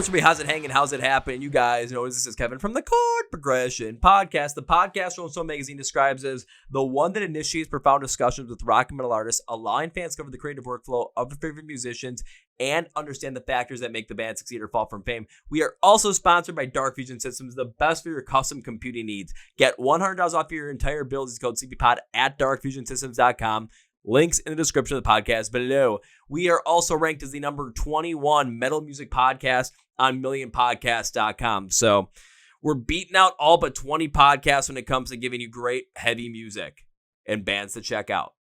What's me? How's it hanging? How's it happening? You guys know this is Kevin from the Chord Progression Podcast. The podcast Rolling Stone Magazine describes as the one that initiates profound discussions with rock and metal artists, allowing fans to cover the creative workflow of their favorite musicians and understand the factors that make the band succeed or fall from fame. We are also sponsored by Dark Fusion Systems, the best for your custom computing needs. Get $100 off your entire build. Use code CPPOD at darkfusionsystems.com. Links in the description of the podcast below. We are also ranked as the number 21 metal music podcast on millionpodcast.com. So we're beating out all but 20 podcasts when it comes to giving you great heavy music and bands to check out.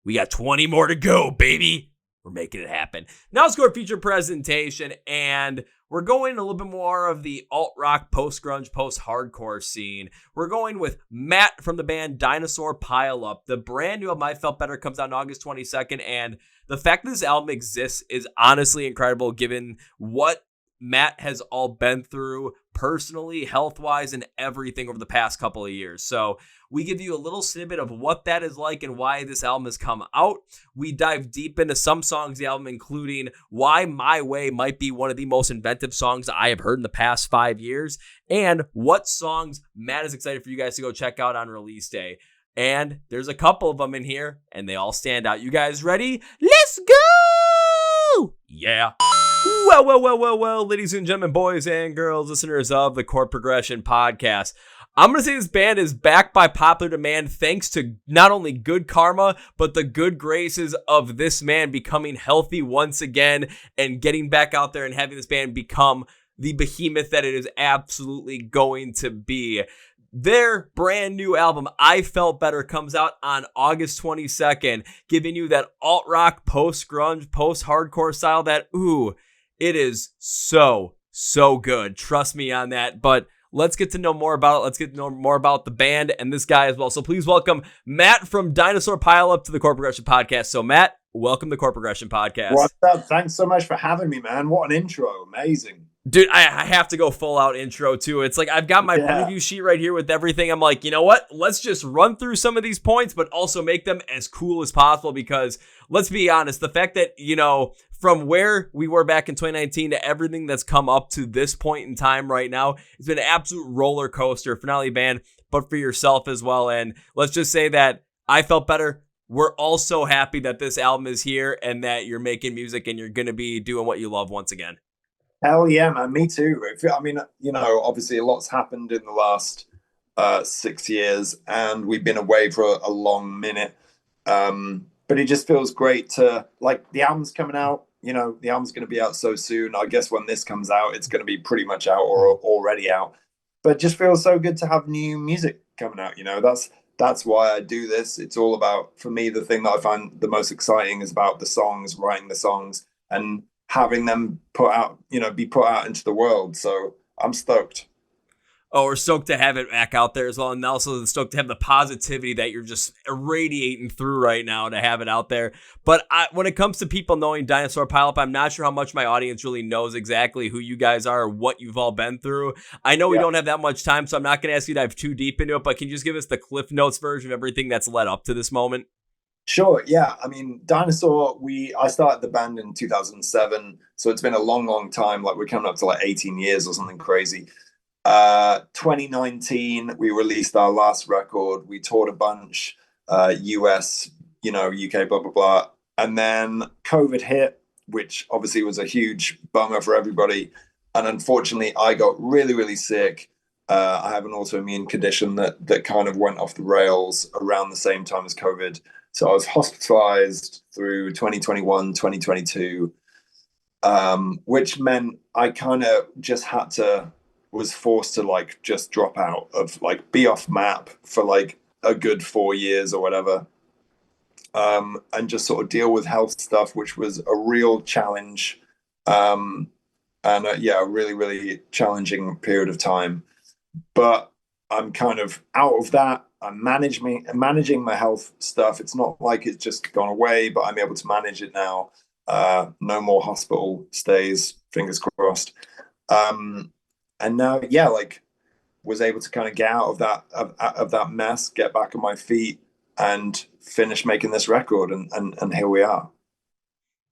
We got 20 more to go, baby. We're making it happen. Now let's go to feature presentation, and we're going a little bit more of the alt-rock, post-grunge, post-hardcore scene. We're going with Matt from the band Dinosaur Pile-Up. The brand new album, I Felt Better, comes out on August 22nd, and the fact that this album exists is honestly incredible given what Matt has all been through personally, health-wise, and everything over the past couple of years. So we give you a little snippet of what that is like and why this album has come out. We dive deep into some songs of the album, including why My Way might be one of the most inventive songs I have heard in the past 5 years, and what songs Matt is excited for you guys to go check out on release day. And there's a couple of them in here, and they all stand out. You guys ready? Let's go! Yeah. Well, ladies and gentlemen, boys and girls, listeners of the Chord Progression Podcast. I'm going to say this band is backed by popular demand thanks to not only good karma, but the good graces of this man becoming healthy once again and getting back out there and having this band become the behemoth that it is absolutely going to be. Their brand new album, I Felt Better, comes out on August 22nd, giving you that alt-rock, post-grunge, post-hardcore style that, it is so good. Trust me on that. But let's get to know more about it. Let's get to know more about the band and this guy as well. So please welcome Matt from Dinosaur Pile-Up to the Chord Progression Podcast. So Matt, welcome to the Chord Progression Podcast. What's up? Thanks so much for having me, man. What an intro. Amazing. Dude, I have to go full out intro too. It's like I've got my preview sheet right here with everything. I'm like, you know what? Let's just run through some of these points, but also make them as cool as possible because let's be honest, the fact that, from where we were back in 2019 to everything that's come up to this point in time right now, it's been an absolute roller coaster for not only band, but for yourself as well. And let's just say that I Felt Better. We're all so happy that this album is here and that you're making music and you're going to be doing what you love once again. Hell yeah, man. Me too. I mean, obviously a lot's happened in the last 6 years and we've been away for a long minute. But it just feels great to, like, the album's coming out. The album's going to be out so soon. I guess when this comes out, it's going to be pretty much out or already out. But it just feels so good to have new music coming out. That's why I do this. It's all about, for me, the thing that I find the most exciting is about the songs, writing the songs, and having them be put out into the world. So I'm stoked. Oh, we're stoked to have it back out there as well. And also stoked to have the positivity that you're just irradiating through right now to have it out there. But when it comes to people knowing Dinosaur Pile-Up, I'm not sure how much my audience really knows exactly who you guys are or what you've all been through. I know we don't have that much time, so I'm not going to ask you to dive too deep into it, but can you just give us the Cliff Notes version of everything that's led up to this moment? Sure, yeah. I mean, Dinosaur, I started the band in 2007, so it's been a long time. Like, we're coming up to like 18 years or something crazy. 2019, we released our last record. We toured a bunch, US, UK, blah, blah, blah. And then COVID hit, which obviously was a huge bummer for everybody. And unfortunately, I got really, really sick. I have an autoimmune condition that kind of went off the rails around the same time as COVID. So I was hospitalized through 2021, 2022, which meant I kind of just was forced to just drop out of be off map for a good 4 years or whatever. And just sort of deal with health stuff, which was a real challenge. A really, really challenging period of time. But I'm kind of out of that. I'm managing my health stuff. It's not like it's just gone away, but I'm able to manage it now. No more hospital stays, fingers crossed. And now, was able to kind of get out of that mess, get back on my feet, and finish making this record. And here we are.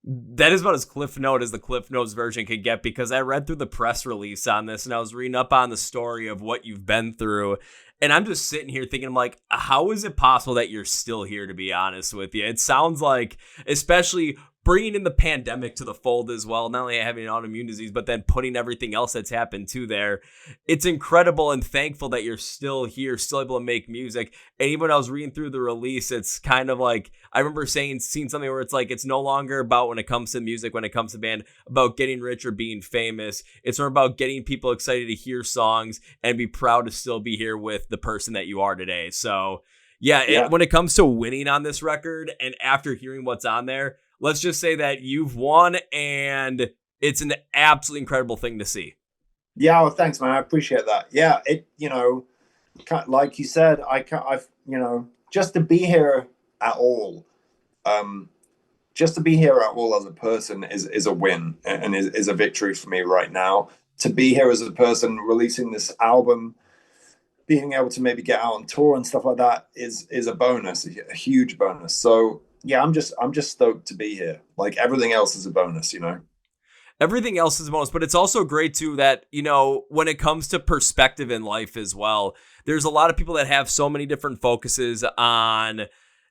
That is about as Cliff Note as the Cliff Notes version could get, because I read through the press release on this and I was reading up on the story of what you've been through. And I'm just sitting here thinking, I'm like, how is it possible that you're still here, to be honest with you? It sounds like, especially bringing in the pandemic to the fold as well, not only having an autoimmune disease, but then putting everything else that's happened to there. It's incredible and thankful that you're still here, still able to make music. And even when I was reading through the release, it's kind of like, I remember seeing something where it's like, it's no longer about, when it comes to music, when it comes to band, about getting rich or being famous. It's more about getting people excited to hear songs and be proud to still be here with the person that you are today. So yeah. When it comes to winning on this record, and after hearing what's on there, let's just say that you've won, and it's an absolutely incredible thing to see. Yeah, well, thanks, man. I appreciate that. Yeah, like you said, I've just to be here at all, just to be here at all as a person is a win and is a victory for me right now. To be here as a person, releasing this album, being able to maybe get out on tour and stuff like that is a bonus, a huge bonus. So yeah, I'm just stoked to be here. Like, everything else is a bonus, Everything else is a bonus, but it's also great too that, when it comes to perspective in life as well, there's a lot of people that have so many different focuses on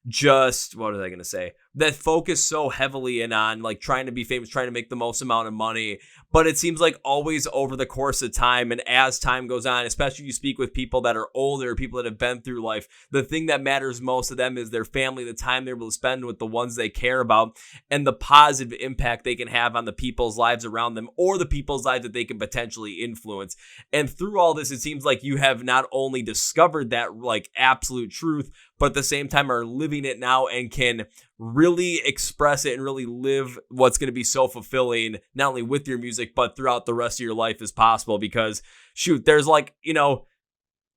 just, what was I going to say, that focus so heavily in on like trying to be famous, trying to make the most amount of money. But it seems like always over the course of time, and as time goes on, especially you speak with people that are older, people that have been through life, the thing that matters most to them is their family, the time they're able to spend with the ones they care about, and the positive impact they can have on the people's lives around them, or the people's lives that they can potentially influence. And through all this, it seems like you have not only discovered that like absolute truth, but at the same time are living it now and can really express it and really live what's going to be so fulfilling, not only with your music, but throughout the rest of your life as possible. Because shoot, there's like,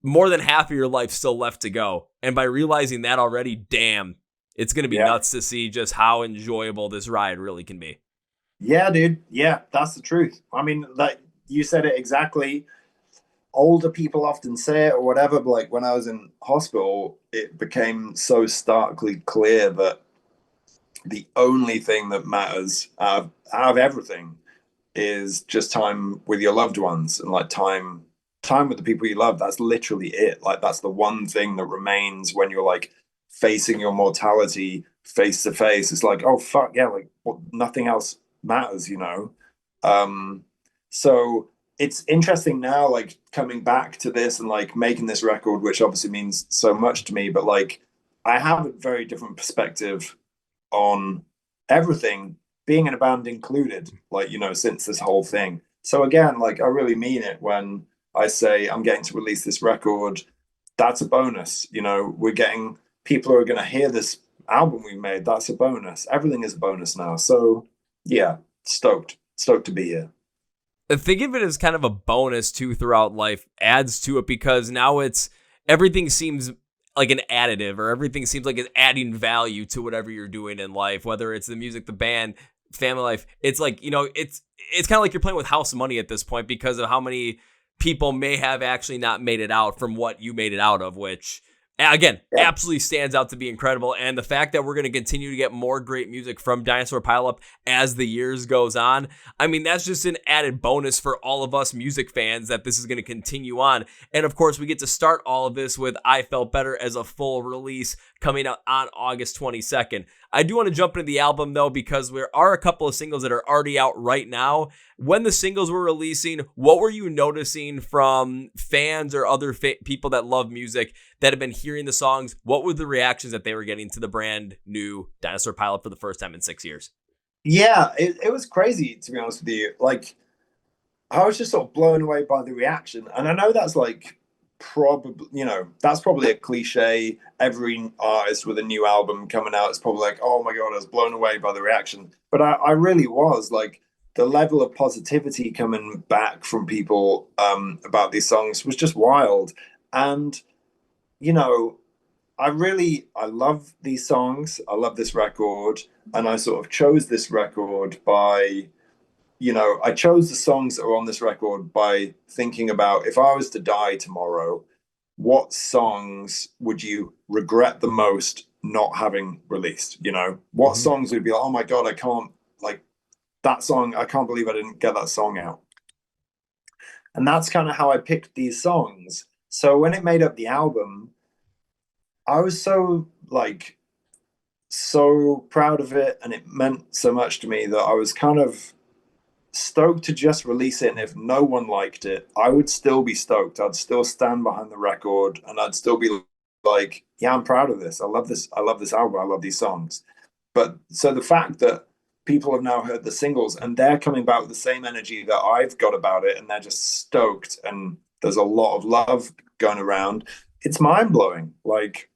more than half of your life still left to go. And by realizing that already, damn, it's going to be nuts to see just how enjoyable this ride really can be. Yeah, dude. Yeah, that's the truth. I mean, like you said it exactly. Older people often say it or whatever, but like when I was in hospital, it became so starkly clear that the only thing that matters out of everything is just time with your loved ones, and like time with the people you love. That's literally it. Like, that's the one thing that remains when you're like facing your mortality face to face. It's like, oh fuck yeah, like nothing else matters, so it's interesting now, like coming back to this and like making this record, which obviously means so much to me, but like I have a very different perspective on everything, being in a band included, like, since this whole thing. So again, like I really mean it when I say I'm getting to release this record. That's a bonus. We're getting people who are going to hear this album we made. That's a bonus. Everything is a bonus now. So yeah, stoked to be here. Think of it as kind of a bonus too throughout life, adds to it, because now everything seems like an additive, or everything seems like it's adding value to whatever you're doing in life, whether it's the music, the band, family life. It's like, it's kind of like you're playing with house money at this point, because of how many people may have actually not made it out from what you made it out of, which again, absolutely stands out to be incredible. And the fact that we're going to continue to get more great music from Dinosaur Pile-Up as the years goes on, I mean, that's just an added bonus for all of us music fans that this is going to continue on. And of course, we get to start all of this with I Felt Better as a full release coming out on August 22nd. I do want to jump into the album though, because there are a couple of singles that are already out right now. When the singles were releasing, what were you noticing from fans or other people that love music that have been hearing the songs? What were the reactions that they were getting to the brand new Dinosaur Pile-Up for the first time in 6 years? Yeah, it was crazy, to be honest with you. Like, I was just sort of blown away by the reaction. And I know that's like probably, that's probably a cliche. Every artist with a new album coming out is probably like, oh my God, I was blown away by the reaction. But I really was. Like, the level of positivity coming back from people about these songs was just wild. And, I love these songs. I love this record. And I sort of chose this record by, I chose the songs that are on this record by thinking about, if I was to die tomorrow, what songs would you regret the most not having released? What songs would be like, oh my God, I can't like that song, I can't believe I didn't get that song out. And that's kind of how I picked these songs. So when it made up the album, I was so proud of it, and it meant so much to me that I was kind of stoked to just release it. And if no one liked it, I would still be stoked. I'd still stand behind the record, and I'd still be like, yeah, I'm proud of this. I love this album. I love these songs. But so the fact that people have now heard the singles and they're coming back with the same energy that I've got about it, and they're just stoked, and there's a lot of love going around, it's mind-blowing. Like,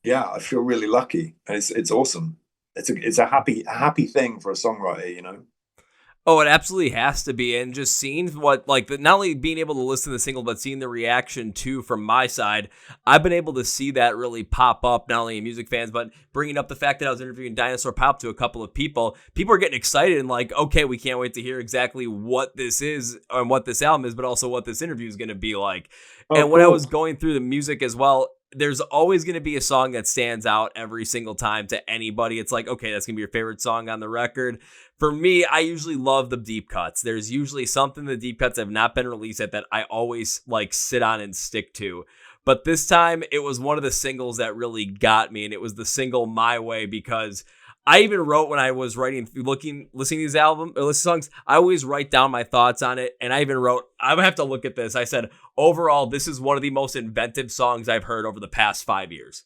yeah, I feel really lucky. It's awesome. It's a happy thing for a songwriter, you know. Oh, it absolutely has to be. And just seeing what, like, not only being able to listen to the single, but seeing the reaction too from my side, I've been able to see that really pop up, not only in music fans, but bringing up the fact that I was interviewing Dinosaur Pile-Up to a couple of people. People are getting excited and like, okay, we can't wait to hear exactly what this is and what this album is, but also what this interview is going to be like. Oh, and when I was going through the music as well, there's always going to be a song that stands out every single time to anybody. It's like, okay, that's going to be your favorite song on the record. For me, I usually love the deep cuts. There's usually something in the deep cuts that have not been released yet that I always like sit on and stick to. But this time, it was one of the singles that really got me, and it was the single My Way, because I even wrote when I was listening to these songs, I always write down my thoughts on it. And I even wrote, I'm going to have to look at this. I said, overall, this is one of the most inventive songs I've heard over the past 5 years.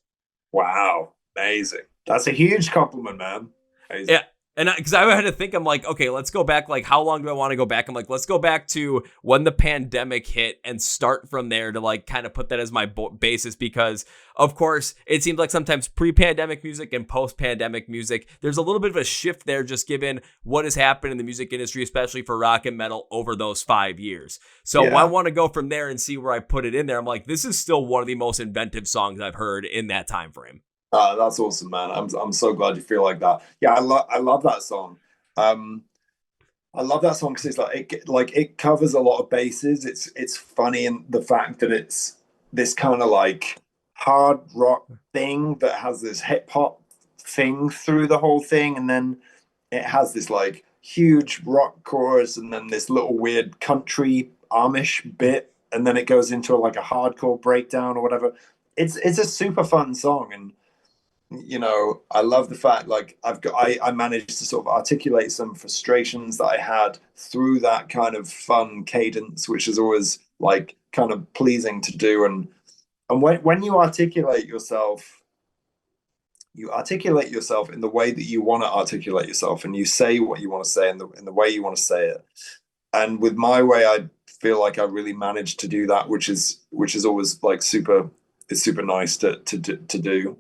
Wow. Amazing. That's a huge compliment, man. Amazing. Yeah. And because I had to think, I'm like, okay, let's go back. Like, how long do I want to go back? I'm like, let's go back to when the pandemic hit and start from there to like kind of put that as my basis, because of course it seems like sometimes pre-pandemic music and post-pandemic music, there's a little bit of a shift there, just given what has happened in the music industry, especially for rock and metal over those 5 years. So I want to go from there and see where I put it in there. I'm like, this is still one of the most inventive songs I've heard in that time frame. That's awesome, man. I'm so glad you feel like that. Yeah, I love that song. I love that song because it's it covers a lot of bases. It's funny in the fact that it's this kind of like hard rock thing that has this hip hop thing through the whole thing, and then it has this like huge rock chorus, and then this little weird country Amish bit, and then it goes into like a hardcore breakdown or whatever. It's a super fun song, and you know, I love the fact like I managed to sort of articulate some frustrations that I had through that kind of fun cadence, which is always like kind of pleasing to do. And when you articulate yourself in the way that you want to articulate yourself, and you say what you want to say in the way you want to say it. And with My Way, I feel like I really managed to do that, which is always like super nice to do.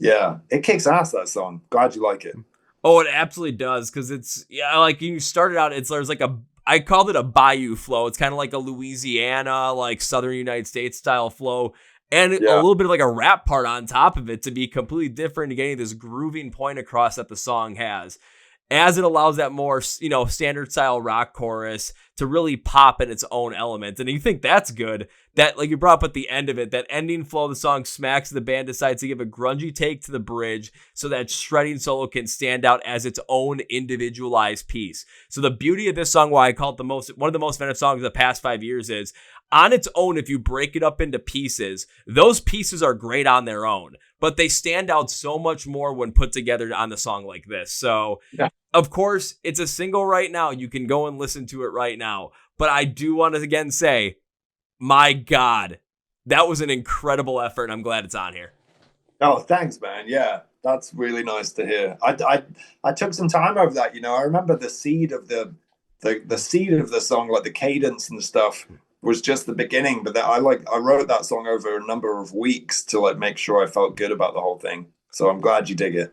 Yeah, it kicks ass, that song. Glad you like it. Oh, it absolutely does, because it's, yeah, like you started out, there's like I called it a bayou flow. It's kind of like a Louisiana, like Southern United States style flow, and a little bit of like a rap part on top of it to be completely different and getting this grooving point across that the song has, as it allows that more, you know, standard style rock chorus to really pop in its own element. And you think that's good, that like you brought up at the end of it, that ending flow of the song smacks, the band decides to give a grungy take to the bridge so that shredding solo can stand out as its own individualized piece. So the beauty of this song, why I call it one of the most inventive songs of the past 5 years, is on its own, if you break it up into pieces, those pieces are great on their own, but they stand out so much more when put together on the song like this. So, Of course, it's a single right now. You can go and listen to it right now. But I do want to again say, my God, that was an incredible effort, and I'm glad it's on here. Oh, thanks, man. Yeah, that's really nice to hear. I took some time over that. You know, I remember the seed of the seed of the song, like the cadence and stuff, was just the beginning. But I wrote that song over a number of weeks to like make sure I felt good about the whole thing. So I'm glad you dig it.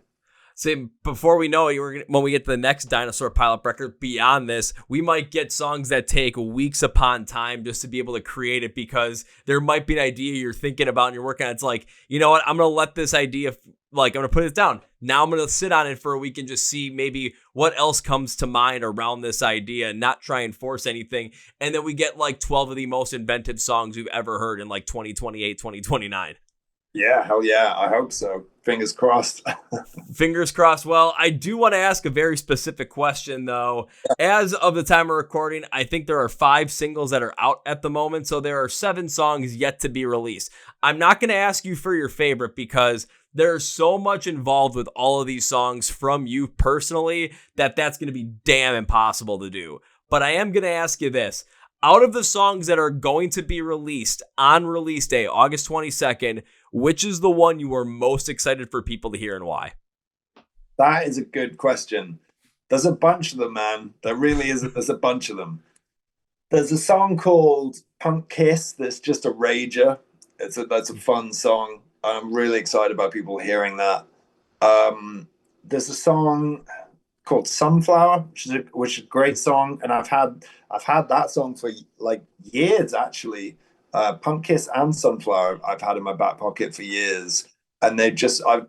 So before we know it, when we get to the next Dinosaur Pile-Up record beyond this, we might get songs that take weeks upon time just to be able to create it, because there might be an idea you're thinking about and you're working on. It's like, you know what, I'm going to let this idea, like, I'm going to put it down. Now I'm going to sit on it for a week and just see maybe what else comes to mind around this idea and not try and force anything. And then we get like 12 of the most inventive songs we've ever heard in like 2028, 2029. Yeah, hell yeah. I hope so. Fingers crossed. Fingers crossed. Well, I do want to ask a very specific question, though. As of the time of recording, I think there are 5 singles that are out at the moment, so there are 7 songs yet to be released. I'm not going to ask you for your favorite because there's so much involved with all of these songs from you personally that that's going to be damn impossible to do. But I am going to ask you this. Out of the songs that are going to be released on release day, August 22nd, which is the one you are most excited for people to hear and why? That is a good question. There's a bunch of them, man. There really is. There's a bunch of them. There's a song called Punk Kiss that's just a rager. That's a fun song. I'm really excited about people hearing that. There's a song called Sunflower, which is a great song, and I've had that song for like years actually. Punk Kiss and Sunflower I've had in my back pocket for years, and I've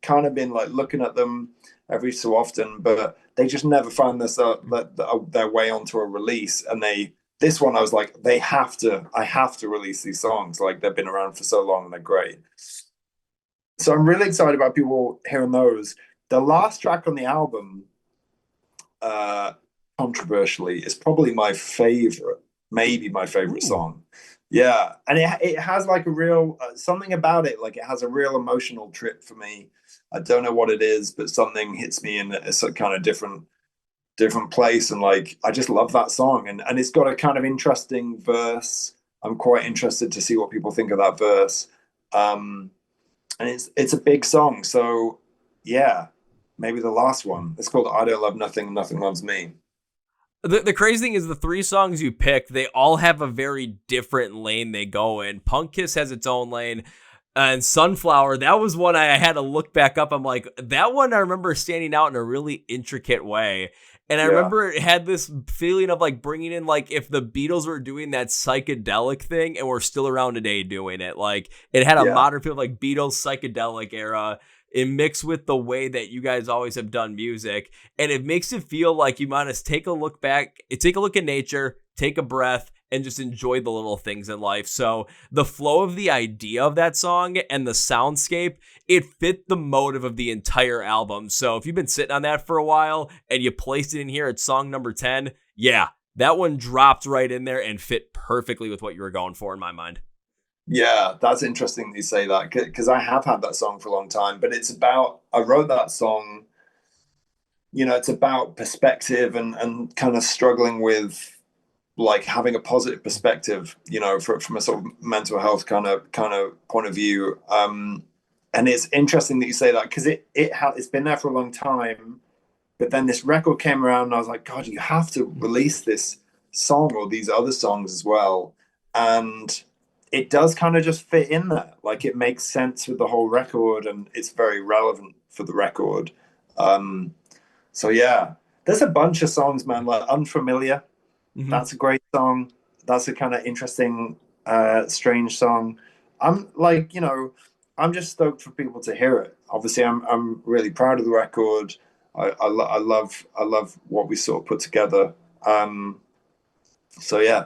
kind of been like looking at them every so often, but they just never find their way onto a release. And this one I was like, I have to release these songs. Like they've been around for so long and they're great. So I'm really excited about people hearing those. The last track on the album, uh, controversially, is probably my favorite, maybe my favorite Ooh. song. Yeah, and it has like a real something about it. Like it has a real emotional trip for me. I don't know what it is, but something hits me in a kind of different place, and like I just love that song. And it's got a kind of interesting verse. I'm quite interested to see what people think of that verse. Um, and it's a big song. So yeah, maybe the last one. It's called "I Don't Love Nothing, Nothing Loves Me." The crazy thing is the 3 songs you picked, they all have a very different lane they go in. Punk Kiss has its own lane. And Sunflower, that was one I had to look back up. I'm like, that one I remember standing out in a really intricate way. And I Yeah, remember it had this feeling of like bringing in like if the Beatles were doing that psychedelic thing and we're still around today doing it. Like it had a yeah, modern feel like Beatles psychedelic era. It mixed with the way that you guys always have done music. And it makes it feel like you might as take a look back, take a look at nature, take a breath, and just enjoy the little things in life. So the flow of the idea of that song and the soundscape, it fit the motive of the entire album. So if you've been sitting on that for a while and you placed it in here at song number 10, yeah, that one dropped right in there and fit perfectly with what you were going for in my mind. yeah. That's interesting that you say that because I have had that song for a long time. But I wrote that song. It's about perspective and kind of struggling with like having a positive perspective, from a sort of mental health kind of point of view. And it's interesting that you say that because it's been there for a long time, but then this record came around and I was like, God, you have to release this song or these other songs as well. And it does kind of just fit in there. Like it makes sense with the whole record and it's very relevant for the record. Um, so yeah, there's a bunch of songs, man, like Unfamiliar. Mm-hmm. That's a great song. That's a kind of interesting, strange song. I'm like, I'm just stoked for people to hear it. Obviously, I'm really proud of the record. I love what we sort of put together. Um, so yeah,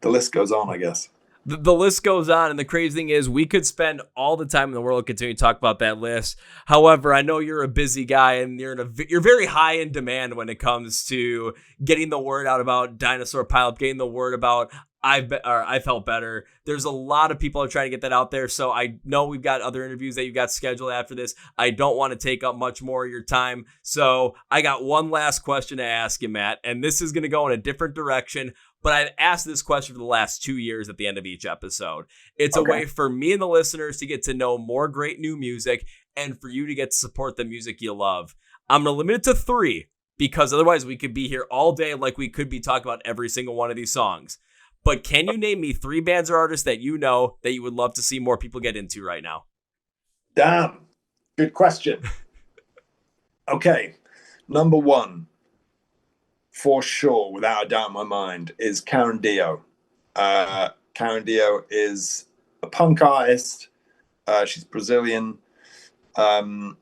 the list goes on, I guess. The list goes on, and the crazy thing is we could spend all the time in the world continuing to talk about that list. However, I know you're a busy guy and you're very high in demand when it comes to getting the word out about Dinosaur Pile-Up, getting the word about I felt better. There's a lot of people are trying to get that out there, so I know we've got other interviews that you got scheduled after this. I don't want to take up much more of your time, so I got one last question to ask you, Matt, and this is going to go in a different direction. But I've asked this question for the last 2 years at the end of each episode. It's a Okay. way for me and the listeners to get to know more great new music and for you to get to support the music you love. I'm going to limit it to 3 because otherwise we could be here all day like we could be talking about every single one of these songs. But can you name me 3 bands or artists that you know that you would love to see more people get into right now? Damn. Good question. Okay. Number one, for sure, without a doubt in my mind, is Karen Dio. Karen Dio is a punk artist. She's Brazilian, um,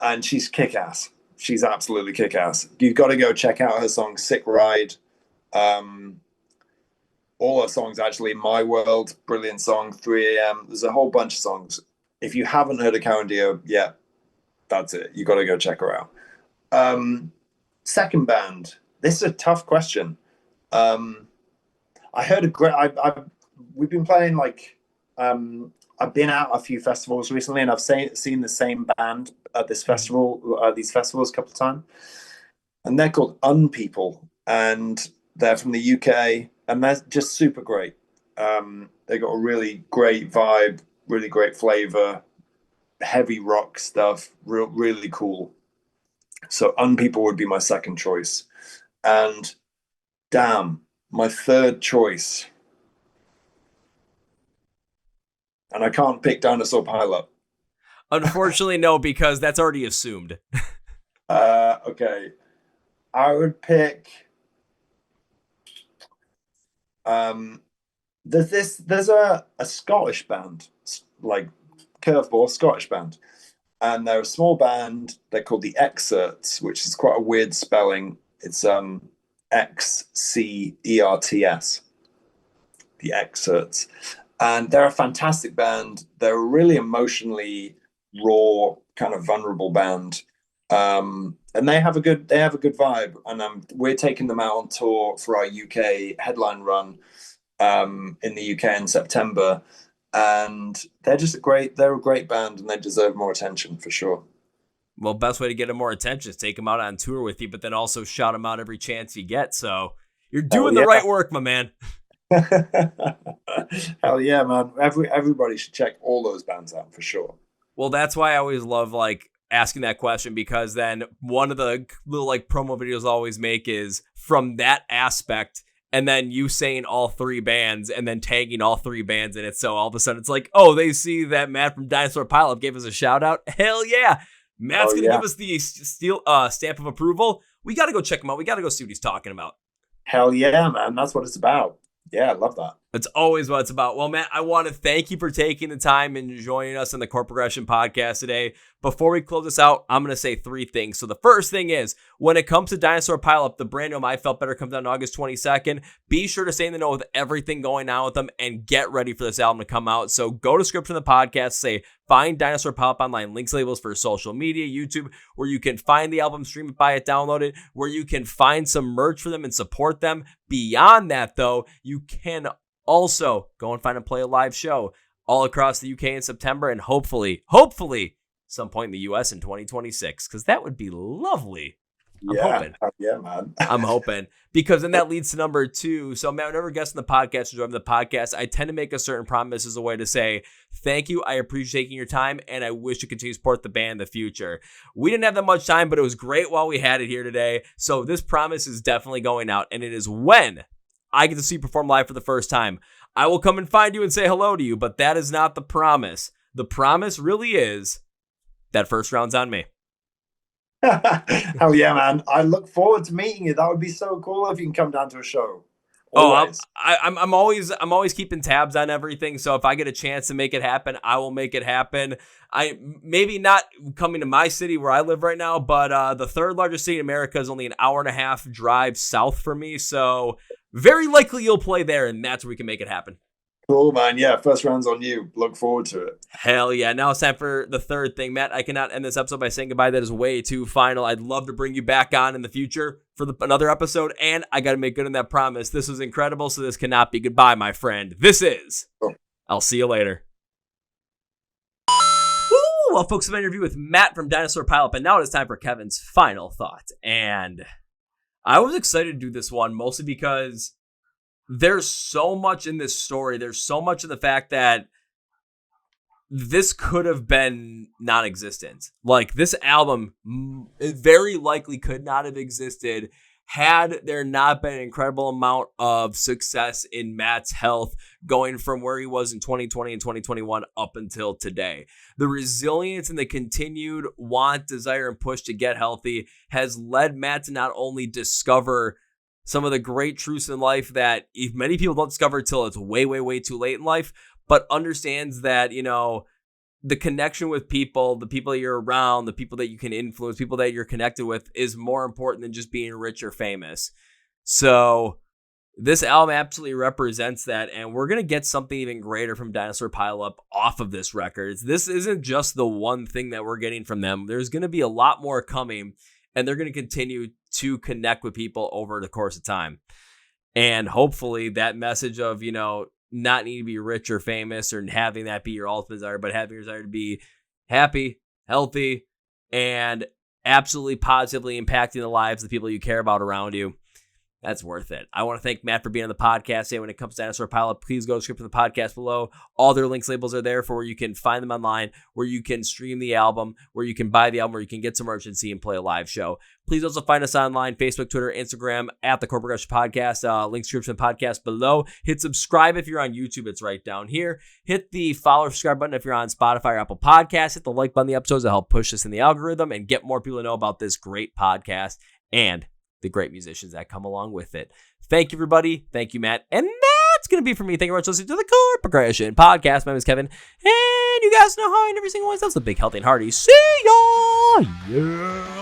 and she's kick-ass. She's absolutely kick-ass. You've got to go check out her song "Sick Ride." Um, all our songs actually. My World, brilliant song. 3 a.m. There's a whole bunch of songs. If you haven't heard of Karen Dio, yeah, that's it. You got to go check her out. Second band. This is a tough question. I heard a great. We've been playing like. I've been at a few festivals recently, and I've seen the same band at this festival, these festivals a couple of times, and they're called Unpeople, and they're from the UK, and they're just super great. They got a really great vibe, really great flavor, heavy rock stuff, really cool. So Unpeople would be my second choice, and damn, my third choice. And I can't pick Dinosaur Pile-Up. Unfortunately, no, because that's already assumed. Okay. I would pick. There's a Scottish band, like Curveball, Scottish band. And they're a small band. They're called the Excerts, which is quite a weird spelling. It's XCERTS. The Excerts. And they're a fantastic band. They're a really emotionally raw, kind of vulnerable band. And they have a good vibe. And we're taking them out on tour for our UK headline run in the UK in September. And they're a great band, and they deserve more attention for sure. Well, best way to get them more attention is take them out on tour with you, but then also shout them out every chance you get. So you're doing the right work, my man. Hell yeah, man. Everybody should check all those bands out for sure. Well, that's why I always love like asking that question, because then one of the little like promo videos I always make is from that aspect, and then you saying all three bands and then tagging all three bands in it. So all of a sudden it's like, oh, they see that Matt from Dinosaur Pile-Up gave us a shout out. Hell yeah. Matt's going to give us the stamp of approval. We got to go check him out. We got to go see what he's talking about. Hell yeah, man. That's what it's about. Yeah, I love that. That's always what it's about. Well, Matt, I want to thank you for taking the time and joining us on the Chord Progression Podcast today. Before we close this out, I'm going to say three things. So the first thing is, when it comes to Dinosaur Pile-Up, the brand new I Felt Better comes out on August 22nd. Be sure to stay in the know with everything going on with them and get ready for this album to come out. So go to description of the podcast, say, find Dinosaur Pile-Up online, links, labels for social media, YouTube, where you can find the album, stream it, buy it, download it, where you can find some merch for them and support them. Beyond that, though, you can also go and find and play a live show all across the UK in September, and hopefully, some point in the US in 2026, because that would be lovely. I'm hoping. Yeah, man. I'm hoping, because then that leads to number two. So, Matt, whenever guests on the podcast or join the podcast, I tend to make a certain promise as a way to say, thank you, I appreciate taking your time, and I wish to continue to support the band in the future. We didn't have that much time, but it was great while we had it here today. So this promise is definitely going out, and it is when I get to see you perform live for the first time. I will come and find you and say hello to you, but that is not the promise. The promise really is that first round's on me. Hell yeah, man. I look forward to meeting you. That would be so cool if you can come down to a show. Always. I'm always keeping tabs on everything. So if I get a chance to make it happen, I will make it happen. I maybe not coming to my city where I live right now, but the third largest city in America is only an hour and a half drive south from me. So very likely you'll play there, and that's where we can make it happen. Cool, man. Yeah, first round's on you. Look forward to it. Hell yeah. Now it's time for the third thing. Matt, I cannot end this episode by saying goodbye. That is way too final. I'd love to bring you back on in the future for another episode, and I got to make good on that promise. This was incredible, so this cannot be goodbye, my friend. This is. I'll see you later. Woo! Well, folks, an interview with Matt from Dinosaur Pile-Up, and now it is time for Kevin's final thought. And I was excited to do this one, mostly because there's so much in this story. There's so much in the fact that this could have been non-existent. Like, this album very likely could not have existed had there not been an incredible amount of success in Matt's health going from where he was in 2020 and 2021 up until today. The resilience and the continued want, desire, and push to get healthy has led Matt to not only discover some of the great truths in life that many people don't discover until it's way, way, way too late in life, but understands that, you know, the connection with people, the people that you're around, the people that you can influence, people that you're connected with is more important than just being rich or famous. So This album absolutely represents that, and we're going to get something even greater from Dinosaur Pile-Up off of this record. This isn't just the one thing that we're getting from them. There's going to be a lot more coming, and they're going to continue to connect with people over the course of time. And hopefully that message of, not needing to be rich or famous or having that be your ultimate desire, but having your desire to be happy, healthy, and absolutely positively impacting the lives of the people you care about around you. That's worth it. I want to thank Matt for being on the podcast today. When it comes to Dinosaur Pile-Up, please go to the description of the podcast below. All their links, labels are there for where you can find them online, where you can stream the album, where you can buy the album, where you can get some merch and see and play a live show. Please also find us online, Facebook, Twitter, Instagram, at the Chord Progression Podcast. Link description of the podcast below. Hit subscribe if you're on YouTube. It's right down here. Hit the follow or subscribe button if you're on Spotify or Apple Podcasts. Hit the like button on the episodes to help push us in the algorithm and get more people to know about this great podcast and the great musicians that come along with it. Thank you, everybody. Thank you, Matt. And that's going to be for me. Thank you very much for listening to the Chord Progression Podcast. My name is Kevin. And you guys know how I end every single one. That's the big, healthy, and hearty. See ya! Yeah.